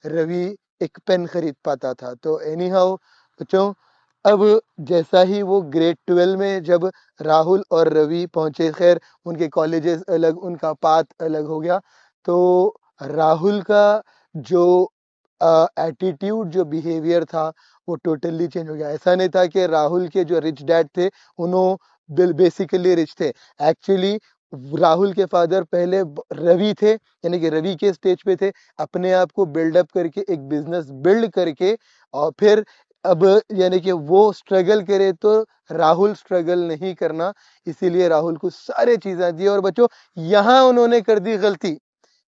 रवि एक पेन खरीद पाता था। तो एनी हाउ बच्चों, अब जैसा ही वो ग्रेड 12 में जब राहुल और रवि पहुंचे, खैर उनके कॉलेजेस अलग, उनका पाथ अलग हो गया। तो राहुल का जो एटीट्यूड, जो बिहेवियर था, वो टोटली चेंज हो गया। ऐसा नहीं था कि राहुल के जो रिच डैड थे उन्होंने बेसिकली रिच थे। एक्चुअली राहुल के फादर पहले रवि थे, यानी कि रवि के स्टेज पे थे, अपने आप को बिल्डअप करके एक बिजनेस बिल्ड करके, और फिर अब यानी कि वो स्ट्रगल करे तो राहुल स्ट्रगल नहीं करना, इसीलिए राहुल को सारे चीजें दी। और बच्चों, यहाँ उन्होंने कर दी गलती।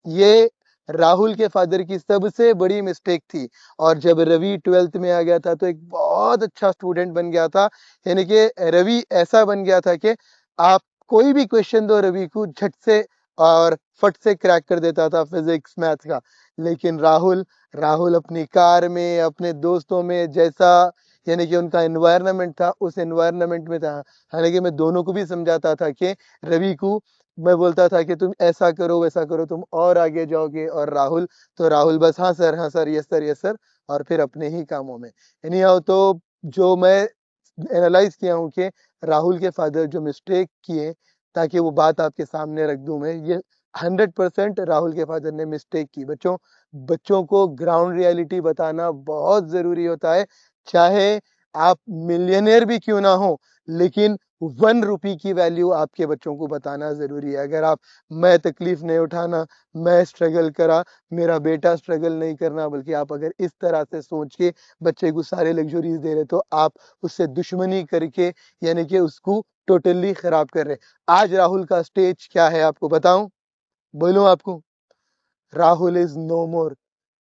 ये राहुल के फादर की सबसे बड़ी मिस्टेक थी। और जब रवि 12th में आ गया था तो एक बहुत अच्छा स्टूडेंट बन गया था। यानी कि रवि ऐसा बन गया था कि आप कोई भी क्वेश्चन दो रवि को, झट से और फट से क्रैक कर देता था, फिजिक्स मैथ्स का। लेकिन राहुल राहुल अपनी कार में, अपने दोस्तों में, जैसा यानी कि उनका एनवायरनमेंट था, उस एनवायरनमेंट में था। हालांकि मैं दोनों को भी समझाता था कि रवि को मैं बोलता था कि तुम ऐसा करो वैसा करो, तुम और आगे जाओगे। और राहुल बस हाँ सर, हाँ sir, yes sir, yes sir, और फिर अपने ही कामों में। एनी हाउ, तो जो मैं एनालाइज किया हूँ कि राहुल के फादर जो मिस्टेक किए, ताकि वो बात आपके सामने रख दूं मैं, ये 100% राहुल के फादर ने मिस्टेक की। बच्चों, बच्चों को ग्राउंड रियलिटी बताना बहुत जरूरी होता है। चाहे आप मिलियनेयर भी क्यों ना हो, लेकिन 1 रुपए की वैल्यू आपके बच्चों को बताना जरूरी है। अगर आप मैं तकलीफ नहीं उठाना, मैं स्ट्रगल करा, मेरा बेटा स्ट्रगल नहीं करना, बल्कि आप अगर इस तरह से सोच के बच्चे को सारे लग्जरीज दे रहे, तो आप उससे दुश्मनी करके यानी कि उसको टोटली खराब कर रहे। आज राहुल का स्टेज क्या है आपको बताऊं? बोलूं आपको? राहुल इज नो मोर।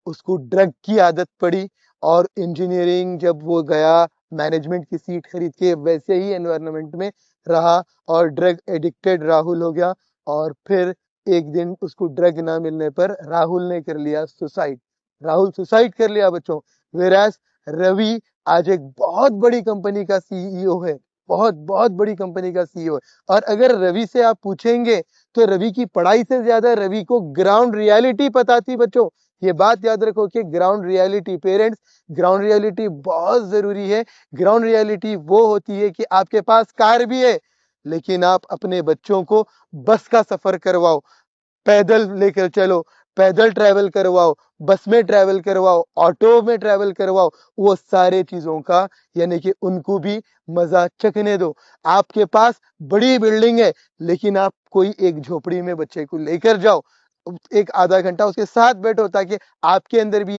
उसको ड्रग की आदत पड़ी, और इंजीनियरिंग जब वो गया, मैनेजमेंट की सीट खरीद के वैसे ही एनवायरनमेंट में रहा, और ड्रग एडिक्टेड राहुल हो गया। और फिर एक दिन उसको ड्रग ना मिलने पर राहुल ने कर लिया सुसाइड। राहुल सुसाइड कर लिया बच्चों। वेराज रवि आज एक बहुत बड़ी कंपनी का सीईओ है, बहुत बहुत बड़ी कंपनी का सीईओ है। और अगर रवि से आप पूछेंगे तो रवि की पढ़ाई से ज्यादा रवि को ग्राउंड रियलिटी पता थी बच्चों। ये बात याद रखो कि ground reality, parents, ground reality बहुत जरूरी है। ग्राउंड रियलिटी वो होती है कि आपके पास कार भी है, लेकिन आप अपने बच्चों को बस का सफर करवाओ, पैदल लेकर चलो, पैदल ट्रैवल करवाओ, बस में ट्रैवल करवाओ, ऑटो में ट्रैवल करवाओ, वो सारे चीजों का यानी कि उनको भी मजा चखने दो। आपके पास बड़ी बिल्डिंग है, लेकिन आप कोई एक झोपड़ी में बच्चे को लेकर जाओ, एक आधा घंटा उसके साथ बैठो, ताकि आपके अंदर भी